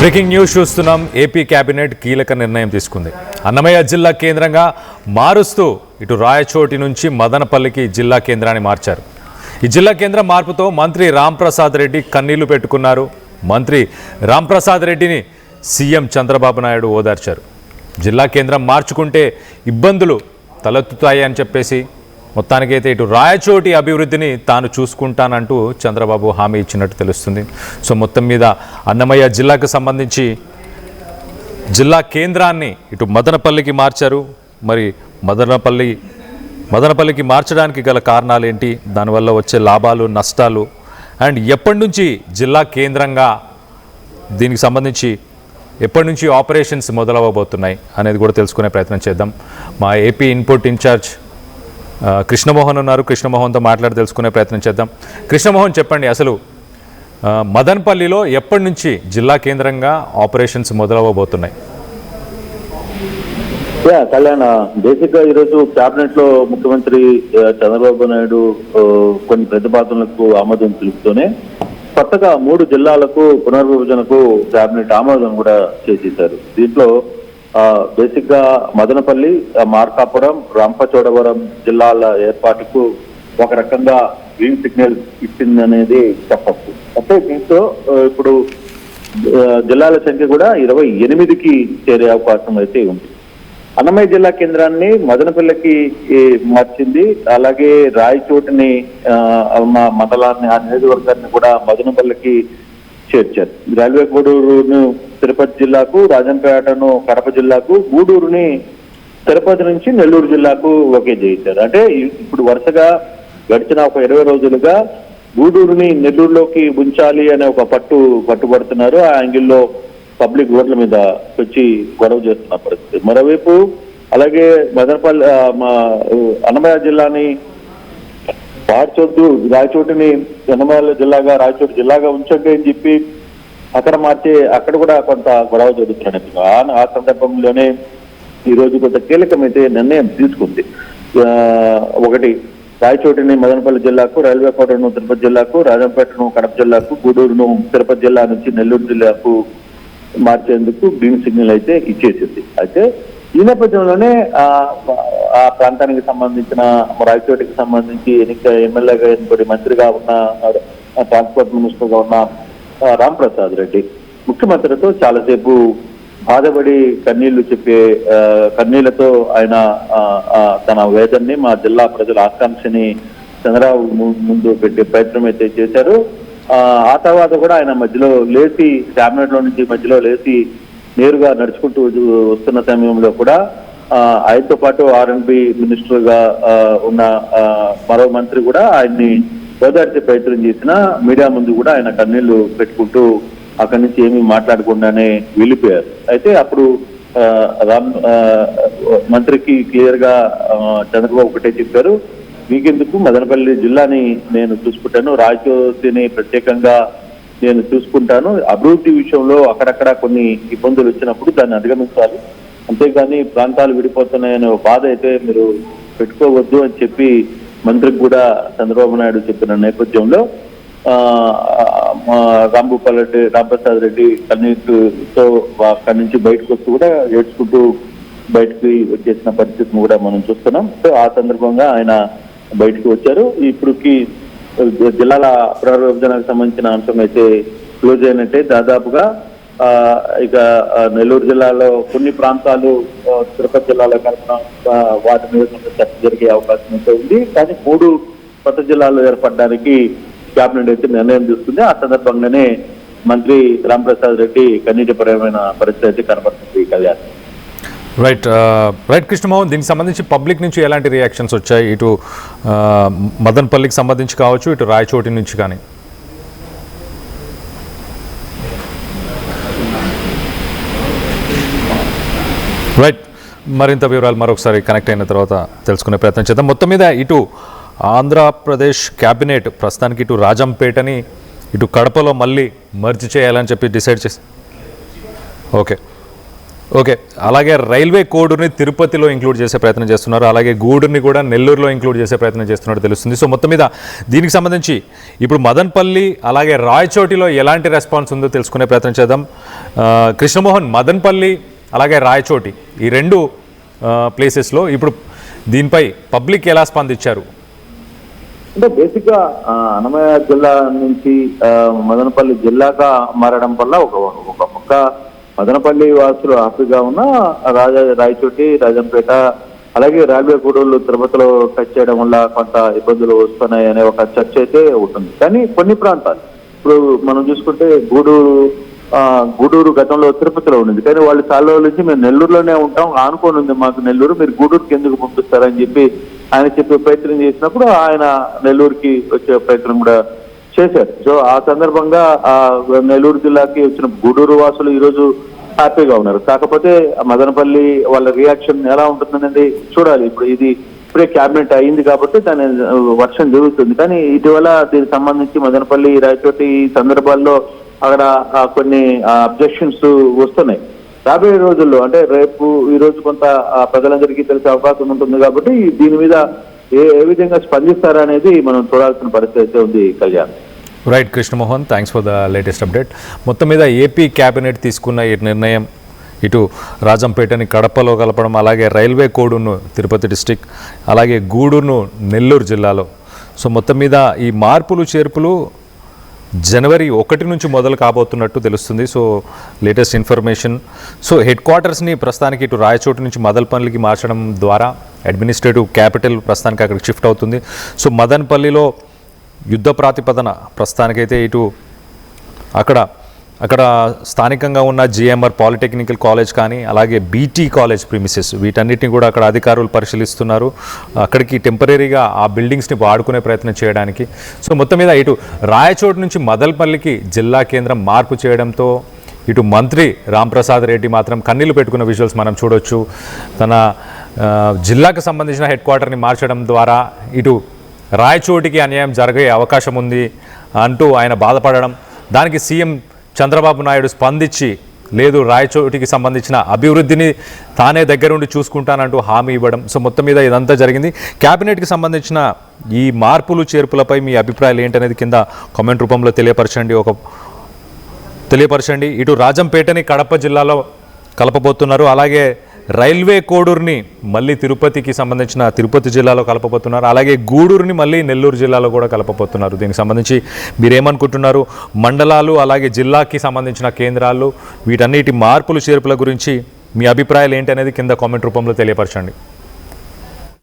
Breaking news చూస్తున్నాం. AP cabinet కీలక నిర్ణయం తీసుకుంది. అన్నమయ్య జిల్లా కేంద్రంగా మారుస్తూ ఇటు రాయచోటి నుంచి మదనపల్లికి జిల్లా కేంద్రాన్ని మార్చారు. ఈ జిల్లా కేంద్రం మార్పుతో మంత్రి రాంప్రసాద్ రెడ్డి కన్నీళ్లు పెట్టుకున్నారు. మంత్రి రాంప్రసాద్ రెడ్డిని సీఎం చంద్రబాబు నాయుడు ఓదార్చారు. జిల్లా కేంద్రం మార్చుకుంటే ఇబ్బందులు తలెత్తుతాయి అని చెప్పేసి మొత్తానికైతే ఇటు రాయచోటి అభివృద్ధిని తాను చూసుకుంటానంటూ చంద్రబాబు హామీ ఇచ్చినట్టు తెలుస్తుంది. సో మొత్తం మీద అన్నమయ్య జిల్లాకు సంబంధించి జిల్లా కేంద్రాన్ని ఇటు మదనపల్లికి మార్చారు. మరి మదనపల్లికి మార్చడానికి గల కారణాలు ఏంటి, దానివల్ల వచ్చే లాభాలు నష్టాలు, అండ్ ఎప్పటి నుంచి జిల్లా కేంద్రంగా దీనికి సంబంధించి ఎప్పటి నుంచి ఆపరేషన్స్ మొదలవ్వబోతున్నాయి అనేది కూడా తెలుసుకునే ప్రయత్నం చేద్దాం. మా ఏపీ ఇన్పుట్ ఇన్ఛార్జ్ కృష్ణమోహన్ ఉన్నారు. కృష్ణమోహన్తో మాట్లాడి తెలుసుకునే ప్రయత్నం చేద్దాం. కృష్ణమోహన్, చెప్పండి, అసలు మదనపల్లిలో ఎప్పటి నుంచి జిల్లా కేంద్రంగా ఆపరేషన్స్ మొదలవ్వబోతున్నాయి? కళ్యాణ్, బేసిక్ గా ఈరోజు కేబినెట్ లో ముఖ్యమంత్రి చంద్రబాబు నాయుడు కొన్ని ప్రతిపాదనలకు ఆమోదం తెలుపుతూనే కొత్తగా 3 జిల్లాలకు పునర్విభజనకు కేబినెట్ ఆమోదం కూడా చేసేశారు. దీంట్లో బేసిక్ గా మదనపల్లి, మార్కాపురం, రంపచోడవరం జిల్లాల ఏర్పాటుకు ఒక రకంగా గ్రీన్ సిగ్నల్ ఇచ్చిందనేది చెప్పచ్చు. అంటే దీంతో ఇప్పుడు జిల్లాల సంఖ్య కూడా 28కి చేరే అవకాశం అయితే ఉంది. అన్నమయ్య జిల్లా కేంద్రాన్ని మదనపల్లికి మార్చింది. అలాగే రాయచోటిని మండలాన్ని, ఆ నియోజకవర్గాన్ని కూడా మదనపల్లికి చేర్చారు. రైల్వే కోడూరును తిరుపతి జిల్లాకు, రాజంపేటను కడప జిల్లాకు, గూడూరుని తిరుపతి నుంచి నెల్లూరు జిల్లాకు ఒకే చేయించారు. అంటే ఇప్పుడు వరుసగా గడిచిన ఒక 20 రోజులుగా గూడూరుని నెల్లూరులోకి ఉంచాలి అనే ఒక పట్టుబడుతున్నారు. ఆ యాంగిల్లో పబ్లిక్ రోడ్ల మీద వచ్చి గొడవ చేస్తున్న పరిస్థితి. మరోవైపు అలాగే మదనపల్లి అన్నమయ్య జిల్లాని మార్చొద్దు, రాయచోటిని అన్నమయ్య జిల్లాగా రాయచోటి జిల్లాగా ఉంచండి అని చెప్పి అక్కడ కూడా కొంత గొడవ జరుగుతున్నట్టు. ఆ సందర్భంలోనే ఈ రోజు కొంత కీలకమైతే నిర్ణయం తీసుకుంది. ఒకటి, రాయచోటిని మదనపల్లి జిల్లాకు, రైల్వే కోటను తిరుపతి జిల్లాకు, రాజంపేటను కడప జిల్లాకు, గూడూరును తిరుపతి జిల్లా నుంచి నెల్లూరు జిల్లాకు మార్చేందుకు గ్రీన్ సిగ్నల్ అయితే ఇచ్చేసింది. అయితే ఈ నేపథ్యంలోనే ఆ ప్రాంతానికి సంబంధించిన రాయచోటికి సంబంధించి ఎమ్మెల్యేగా ఎన్నికడి మంత్రిగా ఉన్న, ట్రాన్స్పోర్ట్ మినిస్టర్ గా ఉన్న రాంప్రసాద్ రెడ్డి ముఖ్యమంత్రితో చాలాసేపు బాధపడి కన్నీళ్లతో ఆయన తన వేదన్ని, మా జిల్లా ప్రజల ఆకాంక్షని చంద్రబాబు ముందు పెట్టే ప్రయత్నం అయితే చేశారు. ఆ తర్వాత కూడా ఆయన మధ్యలో లేచి, కేబినెట్ లో నుంచి మధ్యలో లేచి నేరుగా నడుచుకుంటూ వస్తున్న సమయంలో కూడా ఆయనతో పాటు R&B మినిస్టర్ గా ఉన్న మరో మంత్రి కూడా ఆయన్ని ఓదార్చే ప్రయత్నం చేసిన మీడియా ముందు కూడా ఆయన కన్నీళ్లు పెట్టుకుంటూ అక్కడి నుంచి ఏమీ మాట్లాడకుండానే వెళ్ళిపోయారు. అయితే అప్పుడు మంత్రికి క్లియర్ గా చంద్రబాబు ఒకటే చెప్పారు, మీకెందుకు, మదనపల్లి జిల్లాని నేను చూసుకుంటాను, రాయచోటిని ప్రత్యేకంగా నేను చూసుకుంటాను, అభివృద్ధి విషయంలో అక్కడక్కడ కొన్ని ఇబ్బందులు వచ్చినప్పుడు దాన్ని అధిగమించాలి, అంతేగాని ప్రాంతాలు విడిపోతున్నాయనే బాధ అయితే మీరు పెట్టుకోవద్దు అని చెప్పి మంత్రికి కూడా చంద్రబాబు నాయుడు చెప్పిన నేపథ్యంలో రాంప్రసాద్ రెడ్డి కన్నీటితో అక్కడి నుంచి బయటకు వస్తూ కూడా ఏడ్చుకుంటూ బయటకు వచ్చేసిన పరిస్థితిని కూడా మనం చూస్తున్నాం. సో ఆ సందర్భంగా ఆయన బయటకు వచ్చారు. ఇప్పటికి జిల్లాల పునర్విభజనకు సంబంధించిన అంశం అయితే క్లోజ్ అయినట్టే. దాదాపుగా ఇక నెల్లూరు జిల్లాలో కొన్ని ప్రాంతాలు తిరుపతి జిల్లాలో కలపడం, వాటి మీద చర్చ జరిగే అవకాశం అయితే ఉంది. కానీ 3 కొత్త జిల్లాలు ఏర్పడడానికి కేబినెట్ అయితే నిర్ణయం తీసుకుంది. ఆ సందర్భంగానే మంత్రి రాంప్రసాద్ రెడ్డి కన్నీటిపరమైన పరిస్థితి అయితే కనబడుతుంది. కళ్యాణ్, రైట్ కృష్ణమోహన్, దీనికి సంబంధించి పబ్లిక్ నుంచి ఎలాంటి రియాక్షన్స్ వచ్చాయి? ఇటు మదనపల్లికి సంబంధించి కావచ్చు, ఇటు రాయచోటి నుంచి కానీ. రైట్, మరింత వివరాలు మరొకసారి కనెక్ట్ అయిన తర్వాత తెలుసుకునే ప్రయత్నం చేద్దాం. మొత్తం మీద ఇటు ఆంధ్రప్రదేశ్ క్యాబినెట్ ప్రస్తుతానికి ఇటు రాజంపేటని ఇటు కడపలో మళ్ళీ మర్జ్ చేయాలని చెప్పి డిసైడ్ చేసి, ఓకే, ఓకే, అలాగే రైల్వే కోడ్ని తిరుపతిలో ఇంక్లూడ్ చేసే ప్రయత్నం చేస్తున్నారు, అలాగే గూడూరుని కూడా నెల్లూరులో ఇంక్లూడ్ చేసే ప్రయత్నం చేస్తున్నట్టు తెలుస్తుంది. సో మొత్తం మీద దీనికి సంబంధించి ఇప్పుడు మదనపల్లి అలాగే రాయచోటిలో ఎలాంటి రెస్పాన్స్ ఉందో తెలుసుకునే ప్రయత్నం చేద్దాం. కృష్ణమోహన్, మదనపల్లి అలాగే రాయచోటి ఈ రెండు ప్లేసెస్లో ఇప్పుడు దీనిపై పబ్లిక్ ఎలా స్పందించారు? అంటే బేసిక్ గా అన్నమయ్య జిల్లా నుంచి మదనపల్లి జిల్లాగా మారడం వల్ల ఒక పక్క మదనపల్లి వాసులు హ్యాపీగా ఉన్న రాయచోటి, రాజంపేట అలాగే రైల్వే గూడూరు తిరుపతిలో టచ్ చేయడం వల్ల కొంత ఇబ్బందులు వస్తున్నాయి అనే ఒక చర్చ అయితే ఉంటుంది. కానీ కొన్ని ప్రాంతాలు ఇప్పుడు మనం చూసుకుంటే గూడూరు గతంలో తిరుపతిలో ఉంది, కానీ వాళ్ళు చాలా రోజుల నుంచి మేము నెల్లూరులోనే ఉంటాం, ఆనుకొని ఉంది మాకు నెల్లూరు, మీరు గూడూరుకి ఎందుకు పంపిస్తారని చెప్పి ఆయన చెప్పే ప్రయత్నం చేసినప్పుడు ఆయన నెల్లూరుకి వచ్చే ప్రయత్నం కూడా చేశారు. సో ఆ సందర్భంగా నెల్లూరు జిల్లాకి వచ్చిన గూడూరు వాసులు ఈ రోజు హ్యాపీగా ఉన్నారు. కాకపోతే మదనపల్లి వాళ్ళ రియాక్షన్ ఎలా ఉంటుందనేది చూడాలి. ఇప్పుడే క్యాబినెట్ అయింది కాబట్టి దాని వర్షం జరుగుతుంది. కానీ ఇటీవల దీనికి సంబంధించి మదనపల్లి, రాయచోటి సందర్భాల్లో అక్కడ కొన్ని అబ్జెక్షన్స్ వస్తున్నాయి. రాబోయే రోజుల్లో అంటే రేపు ఈ రోజు కొంత ప్రజలందరికీ తెలిసే అవకాశం ఉంటుంది కాబట్టి దీని మీద ఏ విధంగా స్పందిస్తారా అనేది మనం చూడాల్సిన పరిస్థితి అయితే ఉంది. Kalyan. Right Krishnamohan, thanks for the latest update. మొత్తం మీద ఏపీ క్యాబినెట్ తీసుకున్న ఈ నిర్ణయం ఇటు రాజంపేటని కడపలో కలపడం, అలాగే రైల్వే కోడును తిరుపతి డిస్టిక్, అలాగే గూడూరును నెల్లూరు జిల్లాలో. సో మొత్తం మీద ఈ మార్పులు చేర్పులు జనవరి 1 నుంచి మొదలు కాబోతున్నట్టు తెలుస్తుంది. So latest information. సో హెడ్ క్వార్టర్స్ని ప్రస్తుతానికి ఇటు రాయచోటు నుంచి మదనపల్లికి మార్చడం ద్వారా అడ్మినిస్ట్రేటివ్ క్యాపిటల్ ప్రస్తుతానికి అక్కడికి షిఫ్ట్ అవుతుంది. సో మదనపల్లిలో యుద్ధ ప్రాతిపదన ప్రస్తుతానికైతే ఇటు అక్కడ స్థానికంగా ఉన్న జిఎంఆర్ పాలిటెక్నికల్ కాలేజ్ కానీ అలాగే బీటీ కాలేజ్ ప్రిమిసెస్ వీటన్నిటిని కూడా అక్కడ అధికారులు పరిశీలిస్తున్నారు. అక్కడికి టెంపరీగా ఆ బిల్డింగ్స్ని వాడుకునే ప్రయత్నం చేయడానికి. సో మొత్తం మీద ఇటు రాయచోటు నుంచి మదనపల్లికి జిల్లా కేంద్రం మార్పు చేయడంతో ఇటు మంత్రి రాంప్రసాద్ రెడ్డి మాత్రం కన్నీళ్లు పెట్టుకున్న విజువల్స్ మనం చూడొచ్చు. తన జిల్లాకు సంబంధించిన హెడ్ క్వార్టర్ని మార్చడం ద్వారా ఇటు రాయచోటికి అన్యాయం జరిగే అవకాశం ఉంది అంటూ ఆయన బాధపడడం, దానికి సీఎం చంద్రబాబు నాయుడు స్పందించి లేదు రాయచోటికి సంబంధించిన అభివృద్ధిని తానే దగ్గరుండి చూసుకుంటానంటూ హామీ ఇవ్వడం. సో మొత్తం మీద ఇదంతా జరిగింది. క్యాబినెట్కి సంబంధించిన ఈ మార్పులు చేర్పులపై మీ అభిప్రాయాలు ఏంటనేది కింద కామెంట్ రూపంలో తెలియపరచండి. ఇటు రాజంపేటని కడప జిల్లాలో కలపబోతున్నారు, అలాగే రైల్వే కోడూరుని మళ్ళీ తిరుపతికి సంబంధించిన తిరుపతి జిల్లాలో కలపబోతున్నారు, అలాగే గూడూరుని మళ్ళీ నెల్లూరు జిల్లాలో కూడా కలపబోతున్నారు. దీనికి సంబంధించి మీరేమనుకుంటున్నారు? మండలాలు అలాగే జిల్లాకి సంబంధించిన కేంద్రాలు వీటన్నిటి మార్పులు చేర్పుల గురించి మీ అభిప్రాయాలు ఏంటి అనేది కింద కామెంట్ రూపంలో తెలియపరచండి.